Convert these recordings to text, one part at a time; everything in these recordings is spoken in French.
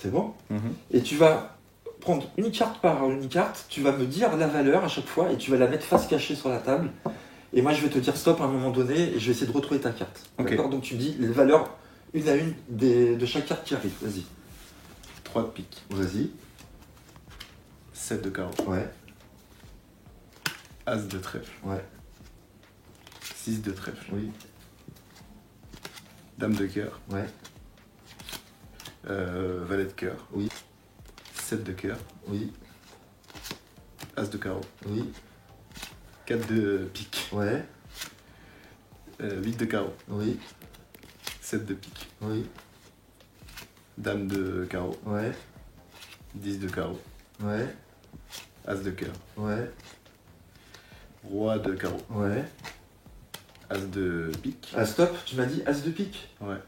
C'est bon? Et tu vas prendre une carte par une carte, tu vas me dire la valeur à chaque fois et tu vas la mettre face cachée sur la table. Et moi, je vais te dire stop à un moment donné et je vais essayer de retrouver ta carte. Ok. D'accord? Donc tu me dis les valeurs une à une de chaque carte qui arrive. Vas-y. 3 de pique. Vas-y. 7 de carreau. Ouais. As de trèfle. Ouais. 6 de trèfle. Oui. Dame de cœur. Ouais. Valet de cœur. Oui. 7 de cœur. Oui. As de carreau. Oui. 4 de pique. Ouais. 8 de carreau. Oui. 7 de pique. Oui. Dame de carreau. Ouais. 10 de carreau. Ouais. As de cœur. Ouais. Roi de carreau. Ouais. As de pique. Ah stop, tu m'as dit as de pique. Ouais.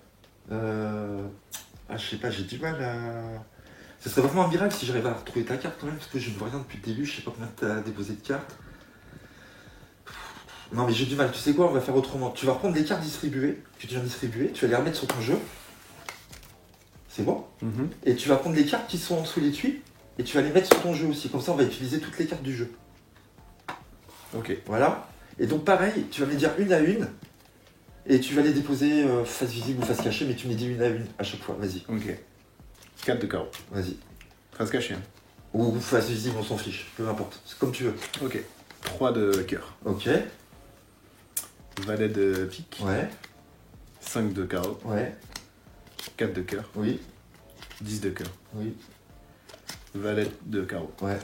Ah je sais pas, j'ai du mal à... Ce serait vraiment un miracle si j'arrivais à retrouver ta carte quand même, parce que je ne vois rien depuis le début, je sais pas combien tu as déposé de cartes. Non mais j'ai du mal, tu sais quoi, on va faire autrement. Tu vas reprendre les cartes distribuées, que tu viens de distribuer, tu vas les remettre sur ton jeu. C'est bon? Et tu vas prendre les cartes qui sont en dessous l'étui, et tu vas les mettre sur ton jeu aussi, comme ça on va utiliser toutes les cartes du jeu. Ok. Voilà. Et donc pareil, tu vas me les dire une à une, et tu vas les déposer face visible ou face cachée, mais tu me les dis une à une à chaque fois, vas-y. Ok. 4 de carreau. Vas-y. Face cachée. Hein. Ou face visible, on s'en fiche, peu importe, c'est comme tu veux. Ok. 3 de cœur. Ok, Valet de pique. ouais, 5 de carreau. ouais, 4 de cœur. oui, 10 de cœur. oui, Valet de carreau. ouais,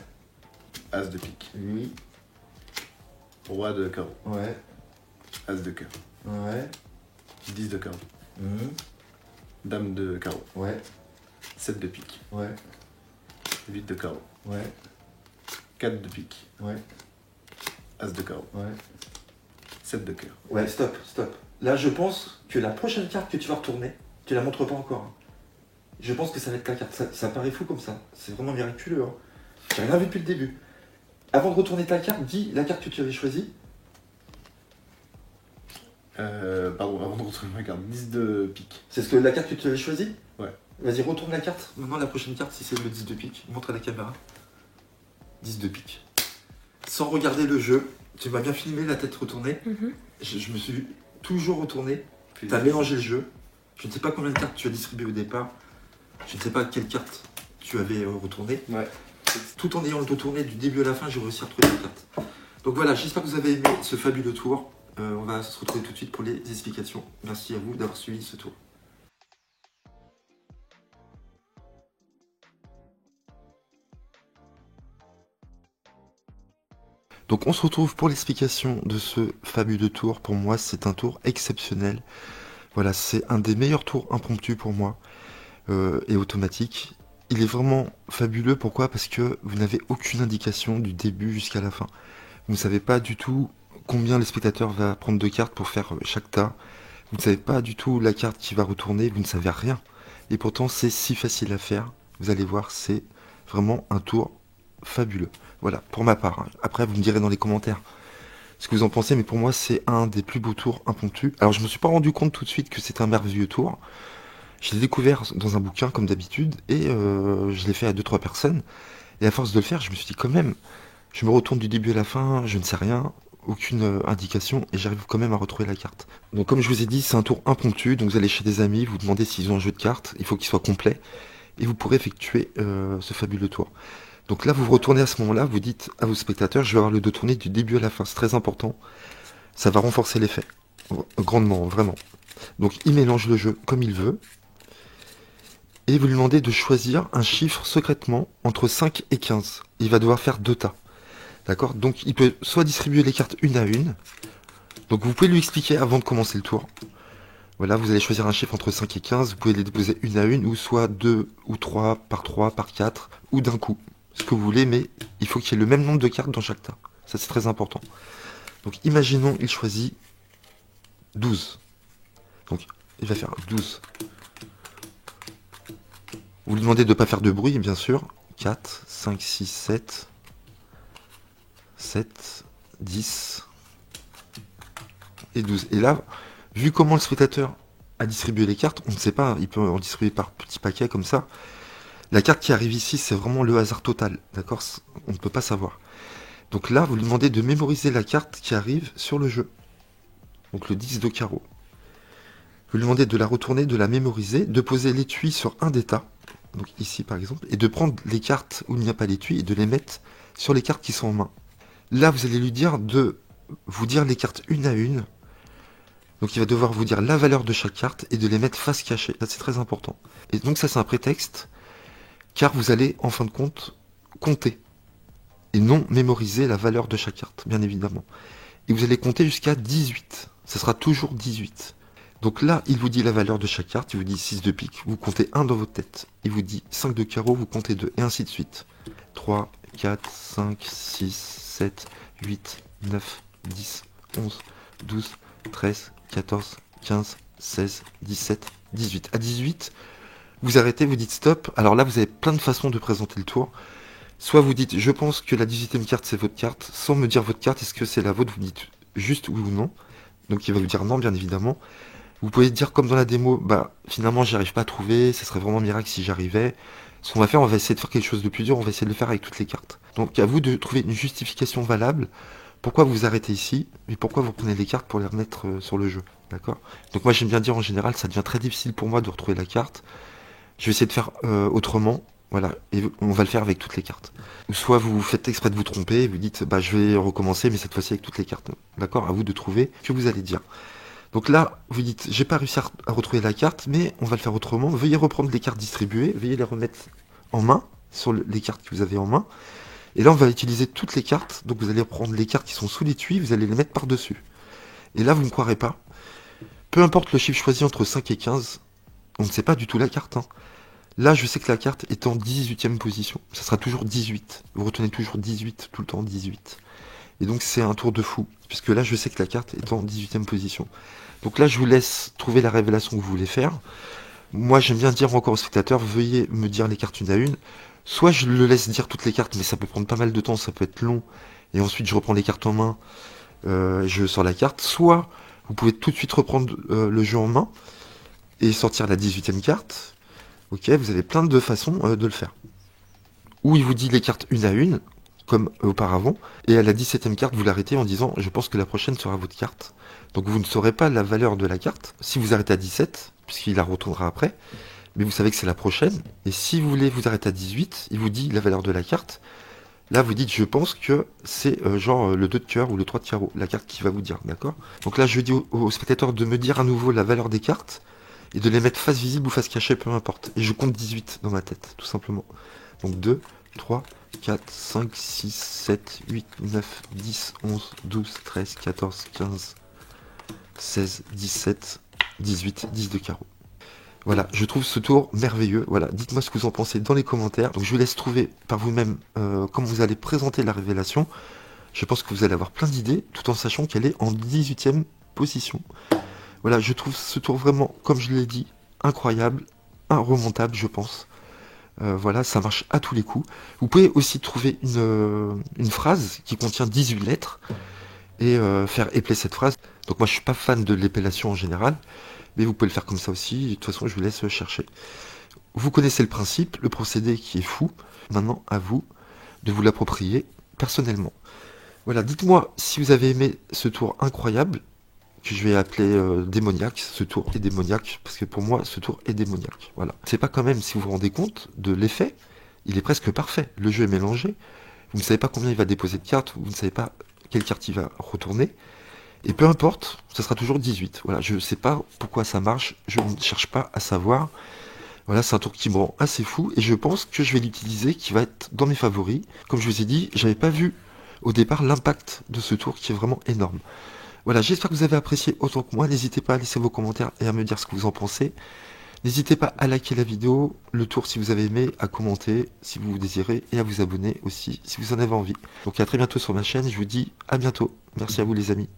As de pique. oui, Roi de carreau. ouais, As de cœur. ouais, 10 de carreau. mhm, Dame de carreau. ouais, 7 de pique. ouais, 8 de carreau. ouais, 4 de pique. ouais, As de carreau. ouais. 7 de cœur. Ouais, stop, stop. Là, je pense que la prochaine carte que tu vas retourner, tu la montres pas encore. Hein. Je pense que ça va être ta carte. Ça paraît fou comme ça. C'est vraiment miraculeux. Hein. J'ai rien vu depuis le début. Avant de retourner ta carte, dis la carte que tu avais choisie. Pardon, avant de retrouver ma carte. 10 de pique. C'est ce que la carte que tu avais choisie? Ouais. Vas-y, retourne la carte. Maintenant, la prochaine carte, si c'est le 10 de pique. Montre à la caméra. 10 de pique. Sans regarder le jeu, tu m'as bien filmé la tête retournée. Je me suis toujours retourné. Tu as mélangé le jeu. Je ne sais pas combien de cartes tu as distribué au départ. Je ne sais pas quelle carte tu avais retourné. Ouais. Tout en ayant le dos tourné du début à la fin, j'ai réussi à retrouver la carte. Donc voilà, j'espère que vous avez aimé ce fabuleux tour. On va se retrouver tout de suite pour les explications. Merci à vous d'avoir suivi ce tour. Donc on se retrouve pour l'explication de ce fabuleux tour. Pour moi, c'est un tour exceptionnel. Voilà, c'est un des meilleurs tours impromptus pour moi et automatique. Il est vraiment fabuleux, pourquoi? Parce que vous n'avez aucune indication du début jusqu'à la fin. Vous ne savez pas du tout combien le spectateur va prendre de cartes pour faire chaque tas. Vous ne savez pas du tout la carte qui va retourner, vous ne savez rien. Et pourtant, c'est si facile à faire. Vous allez voir, c'est vraiment un tour fabuleux. Voilà, pour ma part. Après, vous me direz dans les commentaires ce que vous en pensez, mais pour moi, c'est un des plus beaux tours impromptus. Alors, je me suis pas rendu compte tout de suite que c'était un merveilleux tour. Je l'ai découvert dans un bouquin, comme d'habitude, et je l'ai fait à 2-3 personnes. Et à force de le faire, je me suis dit, quand même, je me retourne du début à la fin, je ne sais rien, aucune indication, et j'arrive quand même à retrouver la carte. Donc, comme je vous ai dit, c'est un tour impromptu, donc vous allez chez des amis, vous demandez s'ils ont un jeu de cartes, il faut qu'il soit complet, et vous pourrez effectuer ce fabuleux tour. Donc là, vous vous retournez à ce moment-là, vous dites à vos spectateurs, je vais avoir le dos tourné du début à la fin, c'est très important. Ça va renforcer l'effet, grandement, vraiment. Donc il mélange le jeu comme il veut, et vous lui demandez de choisir un chiffre secrètement entre 5 et 15. Il va devoir faire 2 tas. D'accord? Donc il peut soit distribuer les cartes une à une, donc vous pouvez lui expliquer avant de commencer le tour. Voilà, vous allez choisir un chiffre entre 5 et 15, vous pouvez les déposer une à une, ou soit 2 ou 3 par 4, ou d'un coup. Ce que vous voulez, mais il faut qu'il y ait le même nombre de cartes dans chaque tas. Ça, c'est très important. Donc, imaginons, il choisit 12. Donc, il va faire 12. Vous lui demandez de ne pas faire de bruit, bien sûr. 4, 5, 6, 7, 7, 10 et 12. Et là, vu comment le spectateur a distribué les cartes, on ne sait pas, il peut en distribuer par petits paquets comme ça. La carte qui arrive ici, c'est vraiment le hasard total, d'accord? On ne peut pas savoir. Donc là, vous lui demandez de mémoriser la carte qui arrive sur le jeu. Donc le 10 de carreau. Vous lui demandez de la retourner, de la mémoriser, de poser l'étui sur un des tas, donc ici par exemple, et de prendre les cartes où il n'y a pas l'étui et de les mettre sur les cartes qui sont en main. Là, vous allez lui dire de vous dire les cartes une à une. Donc il va devoir vous dire la valeur de chaque carte et de les mettre face cachée. Ça, c'est très important. Et donc ça, c'est un prétexte, car vous allez, en fin de compte, compter. Et non mémoriser la valeur de chaque carte, bien évidemment. Et vous allez compter jusqu'à 18. Ça sera toujours 18. Donc là, il vous dit la valeur de chaque carte, il vous dit 6 de pique, vous comptez 1 dans votre tête. Il vous dit 5 de carreau, vous comptez 2, et ainsi de suite. 3, 4, 5, 6, 7, 8, 9, 10, 11, 12, 13, 14, 15, 16, 17, 18. À 18, vous arrêtez, vous dites stop. Alors là, vous avez plein de façons de présenter le tour. Soit vous dites, je pense que la 18e carte, c'est votre carte, sans me dire votre carte, est-ce que c'est la vôtre, vous dites juste oui ou non. Donc il va vous dire non, bien évidemment. Vous pouvez dire comme dans la démo, bah finalement j'y arrive pas à trouver, ça serait vraiment miracle si j'arrivais. Ce qu'on va faire, on va essayer de faire quelque chose de plus dur, on va essayer de le faire avec toutes les cartes. Donc à vous de trouver une justification valable, pourquoi vous arrêtez ici, et pourquoi vous prenez les cartes pour les remettre sur le jeu, d'accord? Donc moi j'aime bien dire en général, ça devient très difficile pour moi de retrouver la carte. Je vais essayer de faire autrement, voilà, et on va le faire avec toutes les cartes. Ou soit vous faites exprès de vous tromper, et vous dites, bah je vais recommencer, mais cette fois-ci avec toutes les cartes, d'accord? À vous de trouver ce que vous allez dire. Donc là, vous dites, j'ai pas réussi à retrouver la carte, mais on va le faire autrement. Veuillez reprendre les cartes distribuées, veuillez les remettre en main, sur les cartes que vous avez en main. Et là, on va utiliser toutes les cartes. Donc vous allez reprendre les cartes qui sont sous l'étui, vous allez les mettre par-dessus. Et là, vous ne croirez pas. Peu importe le chiffre choisi entre 5 et 15, on ne sait pas du tout la carte, hein. Là, je sais que la carte est en 18e position. Ça sera toujours 18. Vous retenez toujours 18, tout le temps 18. Et donc c'est un tour de fou, puisque là, je sais que la carte est en 18e position. Donc là, je vous laisse trouver la révélation que vous voulez faire. Moi, j'aime bien dire encore aux spectateurs, veuillez me dire les cartes une à une. Soit je le laisse dire toutes les cartes, mais ça peut prendre pas mal de temps, ça peut être long. Et ensuite, je reprends les cartes en main, je sors la carte. Soit vous pouvez tout de suite reprendre le jeu en main et sortir la 18e carte. Ok, vous avez plein de façons de le faire. Ou il vous dit les cartes une à une, comme auparavant, et à la 17e carte, vous l'arrêtez en disant, je pense que la prochaine sera votre carte. Donc vous ne saurez pas la valeur de la carte si vous arrêtez à 17, puisqu'il la retournera après, mais vous savez que c'est la prochaine. Et si vous voulez vous arrêter à 18, il vous dit la valeur de la carte. Là, vous dites, je pense que c'est genre le 2 de cœur ou le 3 de carreau, la carte qui va vous dire, d'accord? Donc là, je dis aux spectateurs de me dire à nouveau la valeur des cartes, et de les mettre face visible ou face cachée, peu importe. Et je compte 18 dans ma tête, tout simplement. Donc 2, 3, 4, 5, 6, 7, 8, 9, 10, 11, 12, 13, 14, 15, 16, 17, 18, 10 de carreau. Voilà, je trouve ce tour merveilleux. Voilà, dites-moi ce que vous en pensez dans les commentaires. Donc je vous laisse trouver par vous-même comment vous allez présenter la révélation. Je pense que vous allez avoir plein d'idées, tout en sachant qu'elle est en 18e position. Voilà, je trouve ce tour vraiment, comme je l'ai dit, incroyable, inremontable, je pense. Voilà, ça marche à tous les coups. Vous pouvez aussi trouver une phrase qui contient 18 lettres et faire épeler cette phrase. Donc moi, je suis pas fan de l'épellation en général, mais vous pouvez le faire comme ça aussi. De toute façon, je vous laisse chercher. Vous connaissez le principe, le procédé qui est fou. Maintenant, à vous de vous l'approprier personnellement. Voilà, dites-moi si vous avez aimé ce tour incroyable, que je vais appeler démoniaque. Ce tour est démoniaque, parce que pour moi, ce tour est démoniaque. Voilà. C'est pas quand même, si vous vous rendez compte de l'effet, il est presque parfait. Le jeu est mélangé. Vous ne savez pas combien il va déposer de cartes, vous ne savez pas quelle carte il va retourner. Et peu importe, ça sera toujours 18. Voilà, je ne sais pas pourquoi ça marche, je ne cherche pas à savoir. Voilà, c'est un tour qui me rend assez fou, et je pense que je vais l'utiliser, qui va être dans mes favoris. Comme je vous ai dit, j'avais pas vu au départ l'impact de ce tour qui est vraiment énorme. Voilà, j'espère que vous avez apprécié autant que moi. N'hésitez pas à laisser vos commentaires et à me dire ce que vous en pensez. N'hésitez pas à liker la vidéo, le tour si vous avez aimé, à commenter si vous désirez et à vous abonner aussi si vous en avez envie. Donc à très bientôt sur ma chaîne, je vous dis à bientôt. Merci à vous les amis.